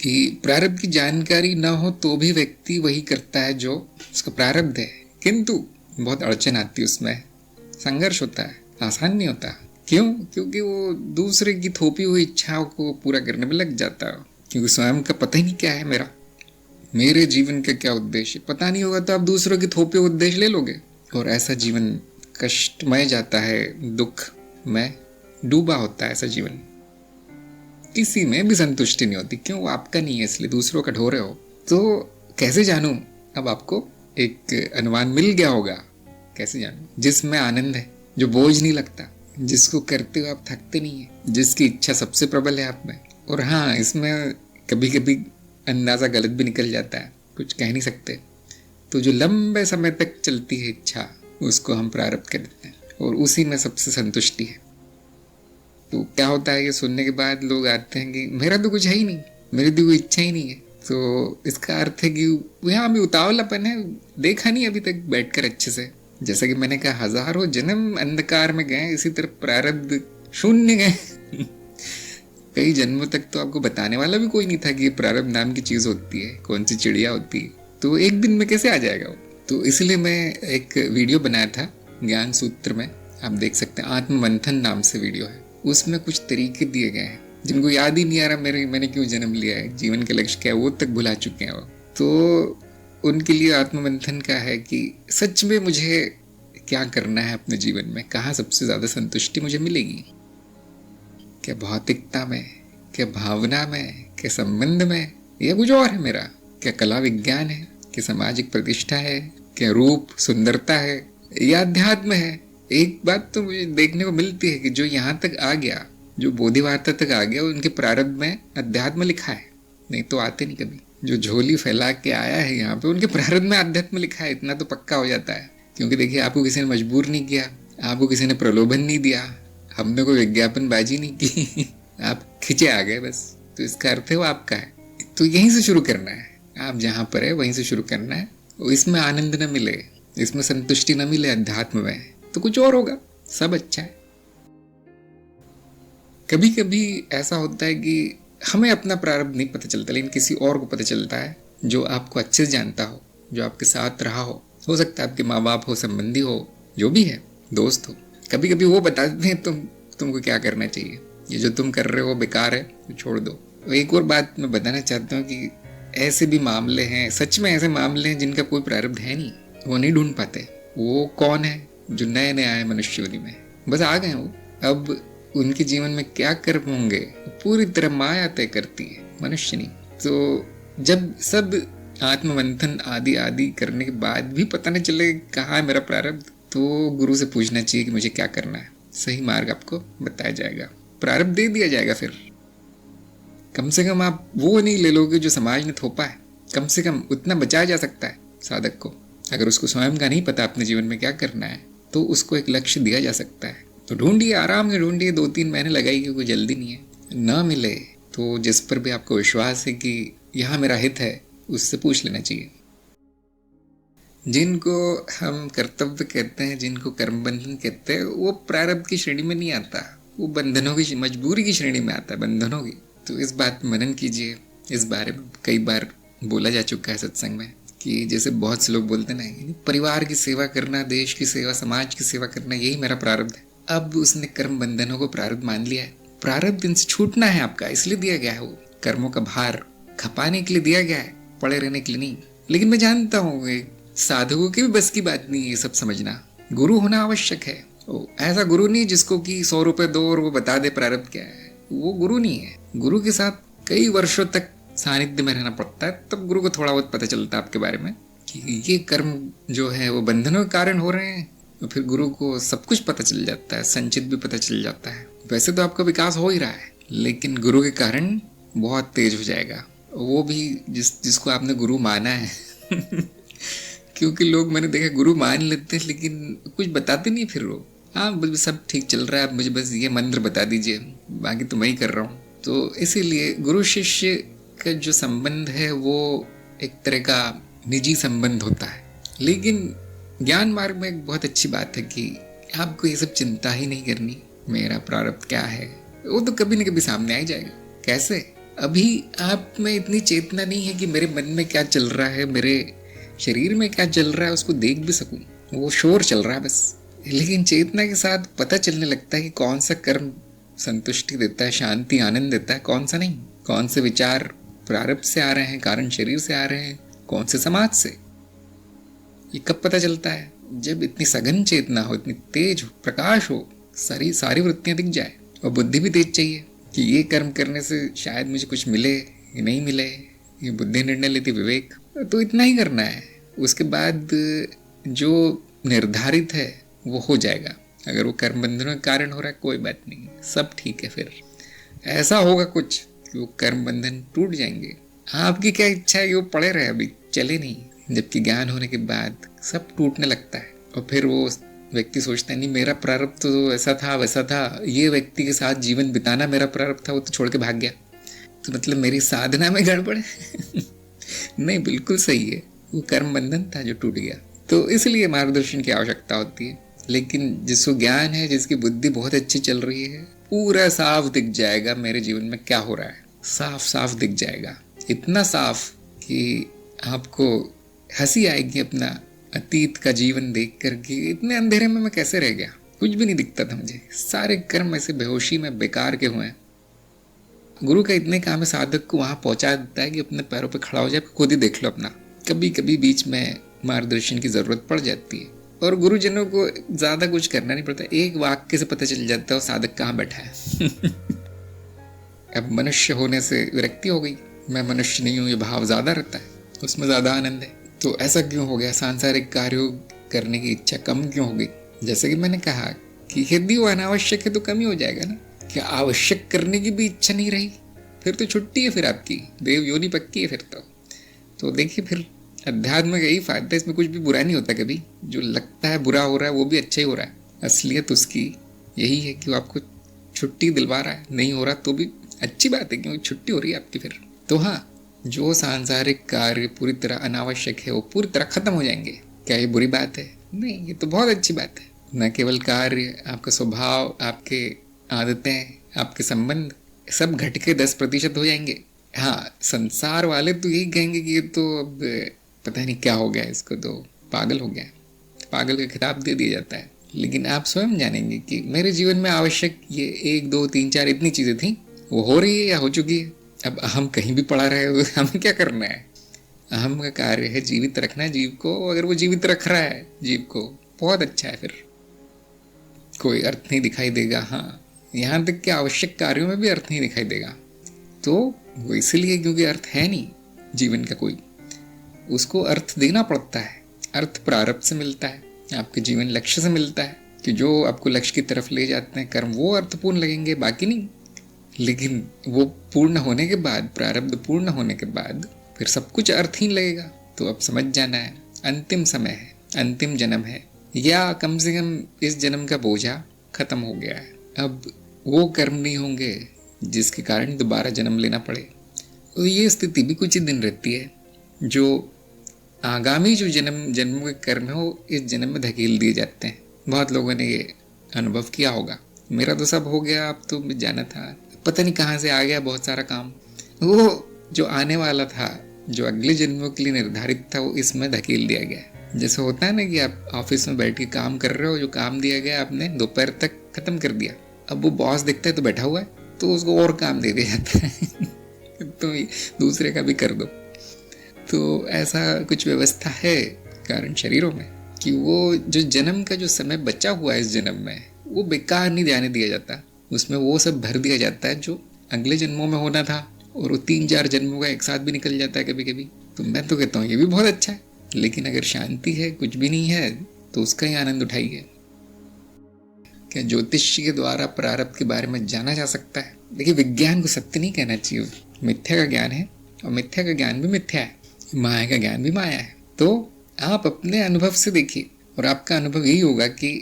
कि प्रारब्ध की जानकारी ना हो तो भी व्यक्ति वही करता है जो उसका प्रारब्ध है, किंतु बहुत अड़चन आती है उसमें, संघर्ष होता है, आसान नहीं होता। क्यों? क्योंकि वो दूसरे की थोपी हुई इच्छाओं को पूरा करने में लग जाता है, क्योंकि स्वयं का पता ही नहीं क्या है, मेरे जीवन का क्या उद्देश्य पता नहीं होगा तो आप दूसरों की थोपे उद्देश्य ले लोगे, और ऐसा जीवन कष्टमय जाता है, दुख में डूबा होता है ऐसा जीवन। किसी में भी संतुष्टि नहीं होती। क्यों? वो आपका नहीं है, इसलिए दूसरों का ढो रहे हो। तो कैसे जानूं? अब आपको एक अनुमान मिल गया होगा। कैसे जानूं? जिसमें आनंद है, जो बोझ नहीं लगता, जिसको करते हुए आप थकते नहीं है, जिसकी इच्छा सबसे प्रबल है आप में। और हाँ, इसमें कभी कभी अंदाजा गलत भी निकल जाता है, कुछ कह नहीं सकते। तो जो लंबे समय तक चलती है इच्छा, उसको हम प्रारब्ध कहते हैं, और उसी में सबसे संतुष्टि है। तो क्या होता है, ये सुनने के बाद लोग आते हैं कि मेरा तो कुछ है ही नहीं, मेरी तो कोई इच्छा ही नहीं है। तो इसका अर्थ है कि यहाँ भी उतावलापन है, देखा नहीं अभी तक बैठकर अच्छे से। जैसा कि मैंने कहा, हजारों जन्म अंधकार में गए, इसी तरह प्रारब्ध शून्य गए। कई जन्मों तक तो आपको बताने वाला भी कोई नहीं था कि ये प्रारब्ध नाम की चीज होती है, कौन सी चिड़िया होती है। तो एक दिन में कैसे आ जाएगा वो? तो इसलिए मैं एक वीडियो बनाया था ज्ञान सूत्र में, आप देख सकते हैं, आत्ममंथन नाम से वीडियो है। उसमें कुछ तरीके दिए गए हैं जिनको याद ही नहीं आ रहा मैंने क्यों जन्म लिया है, जीवन का लक्ष्य क्या है, वो तक भुला चुके हैं वो। तो उनके लिए आत्ममंथन का है कि सच में मुझे क्या करना है अपने जीवन में, कहाँ सबसे ज्यादा संतुष्टि मुझे मिलेगी, क्या भौतिकता में, क्या भावना में, क्या संबंध में, या कुछ और है मेरा, क्या कला विज्ञान है, क्या सामाजिक प्रतिष्ठा है, क्या रूप सुंदरता है, या अध्यात्म है। एक बात तो मुझे देखने को मिलती है कि जो यहाँ तक आ गया, जो बोधिवार्ता तक आ गया, उनके प्रारब्ध में अध्यात्म लिखा है, नहीं तो आते नहीं कभी। जो झोली फैला के आया है यहाँ पे, उनके प्रारब्ध में अध्यात्म लिखा है, इतना तो पक्का हो जाता है। क्योंकि देखिए, आपको किसी ने मजबूर नहीं किया, आपको किसी ने प्रलोभन नहीं दिया, हमने कोई विज्ञापन बाजी नहीं की, आप खिंचे आ गए बस। तो इसका अर्थ है वो आपका है। तो यहीं से शुरू करना है, आप जहाँ पर है वहीं से शुरू करना है। इसमें आनंद न मिले, इसमें संतुष्टि न मिले अध्यात्म में, तो कुछ और होगा, सब अच्छा है। कभी कभी ऐसा होता है कि हमें अपना प्रारब्ध नहीं पता चलता, लेकिन किसी और को पता चलता है जो आपको अच्छे से जानता हो, जो आपके साथ रहा हो सकता है आपके माँ बाप हो, संबंधी हो, जो भी है, दोस्त हो। कभी कभी वो बता देते हैं तुमको क्या करना चाहिए, ये जो तुम कर रहे हो बेकार है, तो छोड़ दो। एक और बात मैं बताना चाहता हूँ कि ऐसे भी मामले हैं, सच में ऐसे मामले हैं जिनका कोई प्रारब्ध है नहीं, वो नहीं ढूंढ पाते। वो कौन है? जो नए नए आए मनुष्य योनि में, बस आ गए वो। अब उनके जीवन में क्या कर्म होंगे, पूरी तरह माया तय करती है, मनुष्य नहीं। तो जब सब आत्ममंथन आदि आदि करने के बाद भी पता नहीं चले कहाँ है मेरा प्रारब्ध, तो गुरु से पूछना चाहिए कि मुझे क्या करना है। सही मार्ग आपको बताया जाएगा, प्रारब्ध दे दिया जाएगा। फिर कम से कम आप वो नहीं ले लोगे जो समाज ने थोपा है, कम से कम उतना बचाया जा सकता है साधक को। अगर उसको स्वयं का नहीं पता अपने जीवन में क्या करना है, तो उसको एक लक्ष्य दिया जा सकता है। तो ढूंढिए, आराम से ढूंढिए, 2-3 महीने लगाइए, कोई जल्दी नहीं है। ना मिले तो जिस पर भी आपको विश्वास है कि यहाँ मेरा हित है, उससे पूछ लेना चाहिए। जिनको हम कर्तव्य कहते हैं, जिनको कर्म बंधन कहते हैं, वो प्रारब्ध की श्रेणी में नहीं आता, वो बंधनों की, मजबूरी की श्रेणी में आता है, बंधनों की। तो इस बात में मनन कीजिए। इस बारे में कई बार बोला जा चुका है सत्संग में कि जैसे बहुत से लोग बोलते ना, परिवार की सेवा करना, देश की सेवा, समाज की सेवा करना, यही मेरा प्रारब्ध है। अब उसने कर्म बंधनों को प्रारब्ध मान लिया है। प्रारब्ध इनसे छूटना है आपका, इसलिए दिया गया है, वो कर्मों का भार खपाने के लिए दिया गया है, पड़े रहने के लिए नहीं। लेकिन मैं जानता हूँ साधकों की भी बस की बात नहीं है ये सब समझना। गुरु होना आवश्यक है। ऐसा गुरु नहीं जिसको कि 100 रुपए दो और वो बता दे प्रारब्ध क्या है, वो गुरु नहीं है। गुरु के साथ कई वर्षों तक सानिध्य में रहना पड़ता है, तब गुरु को थोड़ा बहुत पता चलता है आपके बारे में कि ये कर्म जो है वो बंधनों के कारण हो रहे हैं। तो फिर गुरु को सब कुछ पता चल जाता है, संचित भी पता चल जाता है। वैसे तो आपका विकास हो ही रहा है, लेकिन गुरु के कारण बहुत तेज हो जाएगा, वो भी जिसको आपने गुरु माना है। क्योंकि लोग, मैंने देखा, गुरु मान लेते हैं लेकिन कुछ बताते नहीं। फिर वो, हाँ सब ठीक चल रहा है, मुझे बस ये मंत्र बता दीजिए, बाकी तो मैं ही कर रहा हूँ। तो इसीलिए गुरु शिष्य का जो संबंध है वो एक तरह का निजी संबंध होता है। लेकिन ज्ञान मार्ग में एक बहुत अच्छी बात है कि आपको ये सब चिंता ही नहीं करनी, मेरा प्रारब्ध क्या है, वो तो कभी न कभी सामने आ ही जाएगा। कैसे? अभी आप में इतनी चेतना नहीं है कि मेरे मन में क्या चल रहा है, मेरे शरीर में क्या चल रहा है उसको देख भी सकूं। वो शोर चल रहा है बस। लेकिन चेतना के साथ पता चलने लगता है कि कौन सा कर्म संतुष्टि देता है, शांति आनंद देता है, कौन सा नहीं। कौन से विचार प्रारब्ध से आ रहे हैं, कारण शरीर से आ रहे हैं, कौन से समाज से। ये कब पता चलता है? जब इतनी सघन चेतना हो, इतनी तेज हो, प्रकाश हो, सारी सारी वृत्तियां दिख जाए। और बुद्धि भी तेज चाहिए कि ये कर्म करने से शायद मुझे कुछ मिले या नहीं मिले। ये बुद्धि निर्णय लेती, विवेक। तो इतना ही करना है। उसके बाद जो निर्धारित है वो हो जाएगा। अगर वो कर्म बंधनों का कारण हो रहा है, कोई बात नहीं, सब ठीक है। फिर ऐसा होगा कुछ कि वो कर्म बंधन टूट जाएंगे। आपकी क्या इच्छा है कि वो पड़े रहे, अभी चले नहीं। जबकि ज्ञान होने के बाद सब टूटने लगता है। और फिर वो व्यक्ति सोचता है, नहीं मेरा प्रारब्ध तो ऐसा था, वैसा था, ये व्यक्ति के साथ जीवन बिताना मेरा प्रारब्ध था, वो तो छोड़ के भाग गया, तो मतलब मेरी साधना में गड़बड़ है। नहीं, बिल्कुल सही है, वो कर्म बंधन था जो टूट गया। तो इसलिए मार्गदर्शन की आवश्यकता होती है। लेकिन जिसको ज्ञान है, जिसकी बुद्धि बहुत अच्छी चल रही है, पूरा साफ दिख जाएगा मेरे जीवन में क्या हो रहा है। साफ साफ दिख जाएगा, इतना साफ कि आपको हंसी आएगी अपना अतीत का जीवन देख कर के। इतने अंधेरे में मैं कैसे रह गया, कुछ भी नहीं दिखता था मुझे, सारे कर्म ऐसे बेहोशी में बेकार के हुए हैं। गुरु का इतने काम है, साधक को वहां पहुंचा देता है कि अपने पैरों पे खड़ा हो जाए। खुद ही देख लो अपना, कभी कभी बीच में मार्गदर्शन की जरूरत पड़ जाती है। और गुरुजनों को ज्यादा कुछ करना नहीं पड़ता, एक वाक्य से पता चल जाता है साधक कहाँ बैठा है। अब मनुष्य होने से विरक्ति हो गई, मैं मनुष्य नहीं हूँ, ये भाव ज्यादा रहता है, उसमें ज्यादा आनंद है। तो ऐसा क्यों हो गया? सांसारिक कार्यों करने की इच्छा कम क्यों हो गई? जैसे कि मैंने कहा कि यदि वो अनावश्यक है तो कम ही हो जाएगा ना। क्या आवश्यक करने की भी इच्छा नहीं रही? फिर तो छुट्टी है, फिर आपकी देव योनि पक्की है फिर तो देखिए, फिर अध्यात्म का यही फायदा है, इसमें कुछ भी बुरा नहीं होता कभी। जो लगता है बुरा हो रहा है वो भी अच्छा ही हो रहा है। असलियत उसकी यही है कि वो आपको छुट्टी दिलवा रहा है। नहीं हो रहा तो भी अच्छी बात है, क्योंकि छुट्टी हो रही है आपकी फिर। तो हाँ, जो सांसारिक कार्य पूरी तरह अनावश्यक है वो पूरी तरह खत्म हो जाएंगे। क्या ये बुरी बात है? नहीं, ये तो बहुत अच्छी बात है। न केवल कार्य, आपका स्वभाव, आपके आदतें, आपके संबंध सब घट के 10% हो जाएंगे। हाँ, संसार वाले तो यही कहेंगे कि ये तो अब पता नहीं क्या हो गया, इसको तो पागल हो गया, पागल का खिताब दे दिया जाता है। लेकिन आप स्वयं जानेंगे कि मेरे जीवन में आवश्यक ये 1 2 3 4 इतनी चीजें थी, वो हो रही है या हो चुकी है। अब अहम कहीं भी पड़ा रहे, हमें क्या करना है? अहम का कार्य है जीवित रखना जीव को। अगर वो जीवित रख रहा है जीव को, बहुत अच्छा है, फिर कोई अर्थ नहीं दिखाई देगा। हाँ, यहाँ तक कि आवश्यक कार्यों में भी अर्थ नहीं दिखाई देगा। तो वो इसलिए क्योंकि अर्थ है नहीं जीवन का कोई, उसको अर्थ देना पड़ता है। अर्थ प्रारब्ध से मिलता है, आपके जीवन लक्ष्य से मिलता है, कि जो आपको लक्ष्य की तरफ ले जाते हैं कर्म, वो अर्थपूर्ण लगेंगे, बाकी नहीं। लेकिन वो पूर्ण होने के बाद, प्रारब्ध पूर्ण होने के बाद फिर सब कुछ अर्थहीन लगेगा। तो अब समझ जाना है, अंतिम समय है, अंतिम जन्म है, या कम से कम इस जन्म का बोझा खत्म हो गया है। अब वो कर्म नहीं होंगे जिसके कारण दोबारा जन्म लेना पड़े। तो ये स्थिति भी कुछ ही दिन रहती है। जो आगामी जो जन्मों के कर्म है वो इस जन्म में धकेल दिए जाते हैं। बहुत लोगों ने ये अनुभव किया होगा। मेरा तो सब हो गया, अब तो जाना था, पता नहीं कहाँ से आ गया बहुत सारा काम। वो जो आने वाला था, जो अगले जन्मों के लिए निर्धारित था, वो इसमें धकेल दिया गया। जैसे होता है ना कि आप ऑफिस में बैठ के काम कर रहे हो, जो काम दिया गया आपने दोपहर तक खत्म कर दिया। अब वो बॉस दिखता है तो बैठा हुआ है, तो उसको और काम दे दिया जाता है। तो दूसरे का भी कर दो। तो ऐसा कुछ व्यवस्था है कारण शरीरों में कि वो जो जन्म का जो समय बचा हुआ है इस जन्म में, वो बेकार नहीं जाने दिया जाता। उसमें वो सब भर दिया जाता है जो अगले जन्मों में होना था, और वो 3-4 जन्मों का एक साथ भी निकल जाता है कभी कभी। तो मैं तो कहता हूँ ये भी बहुत अच्छा है। लेकिन अगर शांति है, कुछ भी नहीं है, तो उसका ही आनंद उठाइए। क्या ज्योतिष के द्वारा प्रारब्ध के बारे में जाना जा सकता है? देखिए, विज्ञान को सत्य नहीं कहना चाहिए, मिथ्या का ज्ञान है, और मिथ्या का ज्ञान भी मिथ्या है, माया का ज्ञान भी माया है। तो आप अपने अनुभव से देखिए, और आपका अनुभव यही होगा कि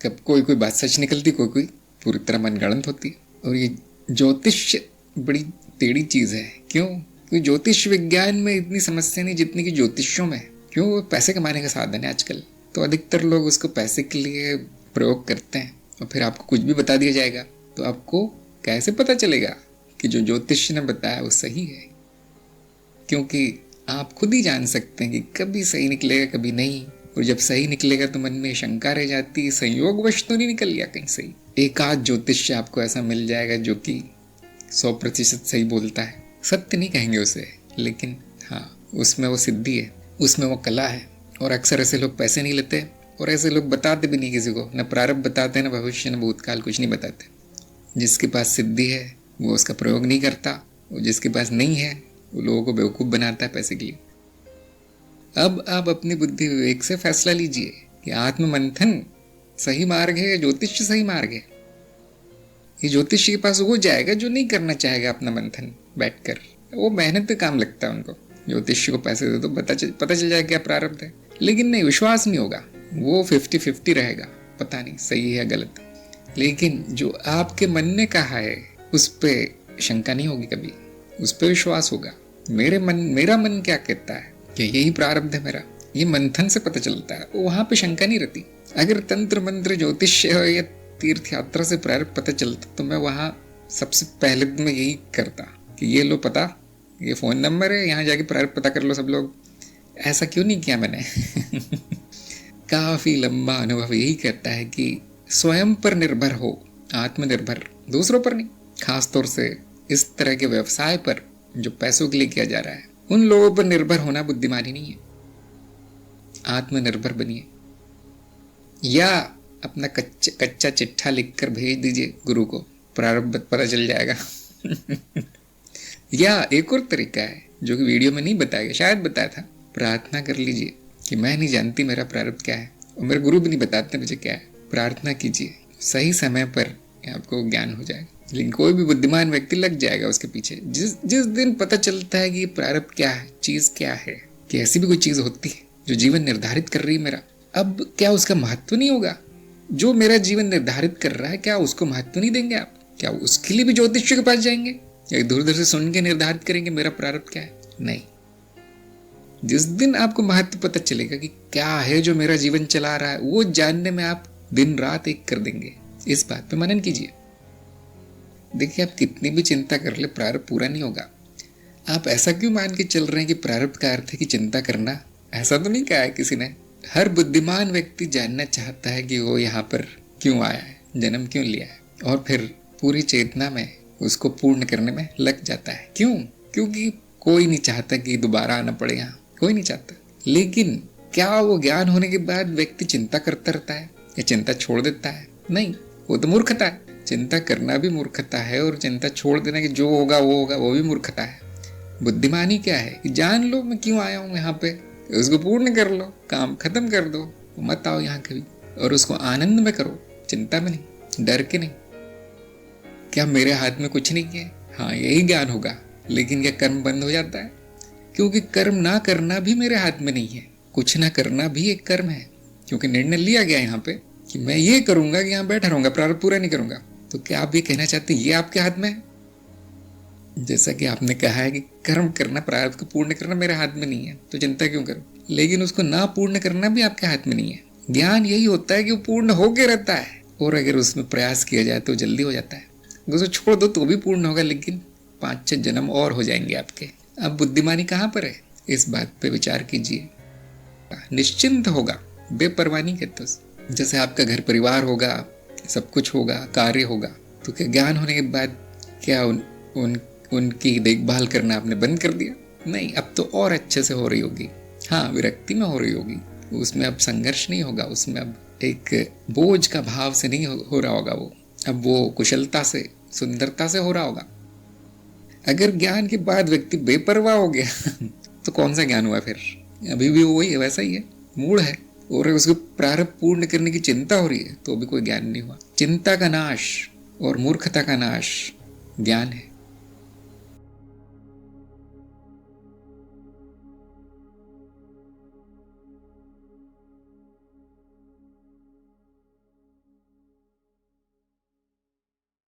कब कोई कोई बात सच निकलती, कोई कोई पूरी तरह मनगढ़ंत होती है। और ये ज्योतिष बड़ी टेढ़ी चीज है। क्यों? क्योंकि ज्योतिष विज्ञान में इतनी समस्या नहीं जितनी कि ज्योतिषों में। क्यों? पैसे कमाने का साधन है आजकल, तो अधिकतर लोग उसको पैसे के लिए प्रयोग करते हैं। और फिर आपको कुछ भी बता दिया जाएगा, तो आपको कैसे पता चलेगा कि जो ज्योतिष ने बताया वो सही है, क्योंकि आप खुद ही जान सकते हैं कि कभी सही निकलेगा कभी नहीं, और जब सही निकलेगा तो मन में शंका रह जाती है, संयोगवश तो नहीं निकल गया कहीं सही। एक आध ज्योतिष आपको ऐसा मिल जाएगा जो कि 100% सही बोलता है, सत्य नहीं कहेंगे उसे, लेकिन हाँ उसमें वो सिद्धि है, उसमें वो कला है। और अक्सर ऐसे लोग पैसे नहीं लेते, और ऐसे लोग बताते भी नहीं किसी को, न प्रारब्ध बताते, न भविष्य, न भूतकाल, कुछ नहीं बताते। जिसके पास सिद्धि है वो उसका प्रयोग नहीं करता, और जिसके पास नहीं है वो लोगों को बेवकूफ़ बनाता है पैसे के लिए। अब आप अपनी बुद्धि विवेक से फैसला लीजिए कि आत्म मंथन सही मार्ग है या ज्योतिष सही मार्ग है। ये ज्योतिष के पास वो जाएगा जो नहीं करना चाहेगा अपना मंथन बैठकर, वो मेहनत पे काम लगता है उनको। ज्योतिष को पैसे दे दो, पता चल जाएगा क्या प्रारब्ध है, लेकिन नहीं, विश्वास नहीं होगा, वो 50-50 रहेगा, पता नहीं सही है गलत। लेकिन जो आपके मन ने कहा है उस पर शंका नहीं होगी कभी, उस पर विश्वास होगा। मेरा मन क्या कहता है कि यही प्रारब्ध है मेरा, ये मंथन से पता चलता है, वहां पे शंका नहीं रहती। अगर तंत्र मंत्र ज्योतिष या तीर्थ यात्रा से प्रारब्ध पता चलता तो मैं वहां सबसे पहले मैं यही करता कि ये लो पता, ये फोन नंबर है, यहाँ जाके प्रारब्ध पता कर लो सब लोग। ऐसा क्यों नहीं किया मैंने? काफी लंबा अनुभव यही कहता है कि स्वयं पर निर्भर हो, आत्मनिर्भर, दूसरों पर नहीं। खासतौर से इस तरह के व्यवसाय पर जो पैसों के लिए किया जा रहा है, उन लोगों पर निर्भर होना बुद्धिमानी नहीं है। आत्मनिर्भर बनिए, या अपना कच्चा चिट्ठा लिखकर भेज दीजिए गुरु को, प्रारब्ध पता चल जाएगा। या एक और तरीका है जो कि वीडियो में नहीं बताया गया, शायद बताया था, प्रार्थना कर लीजिए कि मैं नहीं जानती मेरा प्रारब्ध क्या है, और मेरे गुरु भी नहीं बताते मुझे क्या है। प्रार्थना कीजिए, सही समय पर आपको ज्ञान हो जाएगा। लेकिन कोई भी बुद्धिमान व्यक्ति लग जाएगा उसके पीछे। जिस दिन पता चलता है कि प्रारब्ध क्या है, चीज क्या है, कि ऐसी भी कोई चीज होती है जो जीवन निर्धारित कर रही है मेरा, अब क्या उसका महत्व नहीं होगा? जो मेरा जीवन निर्धारित कर रहा है, क्या उसको महत्व नहीं देंगे आप? क्या उसके लिए भी ज्योतिष के पास जाएंगे, या दूर दूर से सुन के निर्धारित करेंगे मेरा प्रारब्ध क्या है? नहीं। जिस दिन आपको महत्व पता चलेगा कि क्या है जो मेरा जीवन चला रहा है, वो जानने में आप दिन रात एक कर देंगे। इस बात पे मनन कीजिए। देखिए, आप कितनी भी चिंता कर ले, प्रारब्ध पूरा नहीं होगा। आप ऐसा क्यों मान के चल रहे हैं कि प्रारब्ध का अर्थ है कि चिंता करना? ऐसा तो नहीं कहा है किसी ने। हर बुद्धिमान व्यक्ति जानना चाहता है कि वो यहाँ पर क्यों आया है, जन्म क्यों लिया है, और फिर पूरी चेतना में उसको पूर्ण करने में लग जाता है। क्यों? क्योंकि कोई नहीं चाहता कि दोबारा आना पड़े यहाँ, कोई नहीं चाहता। लेकिन क्या वो ज्ञान होने के बाद व्यक्ति चिंता करता रहता है या चिंता छोड़ देता है? नहीं, वो तो मूर्खता है। चिंता करना भी मूर्खता है, और चिंता छोड़ देना कि जो होगा वो भी मूर्खता है। बुद्धिमानी क्या है कि जान लो मैं क्यों आया हूँ यहाँ पे, उसको पूर्ण कर लो, काम खत्म कर दो, मत आओ यहाँ कभी, और उसको आनंद में करो, चिंता में नहीं, डर के नहीं। क्या मेरे हाथ में कुछ नहीं है? हाँ, यही ज्ञान होगा। लेकिन क्या कर्म बंद हो जाता है? क्योंकि कर्म ना करना भी मेरे हाथ में नहीं है। कुछ ना करना भी एक कर्म है, क्योंकि निर्णय लिया गया यहाँ पे कि मैं ये करूंगा कि यहाँ बैठा रहूंगा, प्रारब्ध पूरा नहीं करूंगा। तो क्या आप ये कहना चाहते हैं ये आपके हाथ में है? जैसा कि आपने कहा है कि कर्म करना, प्रारब्ध को पूर्ण करना मेरे हाथ में नहीं है, तो चिंता क्यों करूं? लेकिन उसको ना पूर्ण करना भी आपके हाथ में नहीं है। ज्ञान यही होता है कि वो पूर्ण होके रहता है, और अगर उसमें प्रयास किया जाए तो जल्दी हो जाता है। उसको छोड़ दो तो भी पूर्ण होगा, लेकिन 5-6 जन्म और हो जाएंगे आपके। अब बुद्धिमानी कहाँ पर है? इस बात पे विचार कीजिए। निश्चिंत होगा, बेपरवाह नहीं कहते। जैसे आपका घर परिवार होगा, सब कुछ होगा, कार्य होगा, तो क्या ज्ञान होने के बाद क्या उनकी देखभाल करना आपने बंद कर दिया? नहीं, अब तो और अच्छे से हो रही होगी। हाँ, विरक्ति में हो रही होगी, उसमें अब संघर्ष नहीं होगा, उसमें अब एक बोझ का भाव से नहीं हो रहा होगा वो, अब वो कुशलता से, सुंदरता से हो रहा होगा। अगर ज्ञान के बाद व्यक्ति बेपरवाह हो गया तो कौन सा ज्ञान हुआ फिर? अभी भी वही है, वैसा ही है, मूड है, और उसको प्रारब्ध पूर्ण करने की चिंता हो रही है तो भी कोई ज्ञान नहीं हुआ। चिंता का नाश और मूर्खता का नाश ज्ञान है।